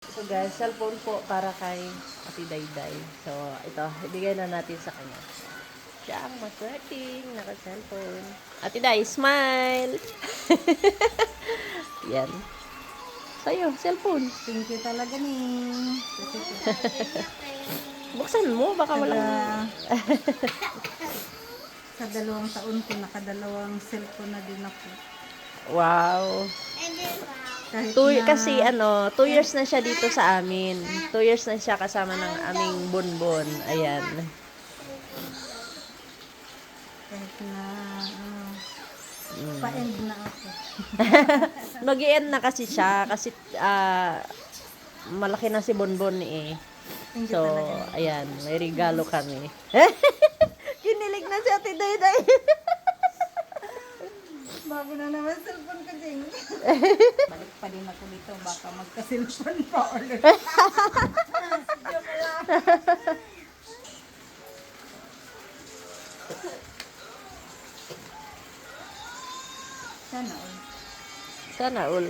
So guys, cellphone po para kay Ate Dayday. So ito, ibigay na natin sa kanya. Siya ang maswerteng naka-cellphone. Ate Day, smile! Yan. Sa'yo, cellphone. Thank you talaga ni. Buksan mo, baka walang... Sa 2 taon ko, nakadalawang cellphone na din ako. Wow. Kahit Kasi 2 years na siya dito sa amin. 2 years na siya kasama ng aming bonbon. Ayan. kahit na pa-end na ako. Mag-i-end na kasi siya kasi malaki na si Bonbon eh. Thank you So, talaga. ayan, may regalo kami. Kinilig na si Ate Dayday. Bago na naman cellphone ko, Jing. Balik pa din ako dito, baka magka-cellphone pa ulit. Joke lang. Sana all. Sana all.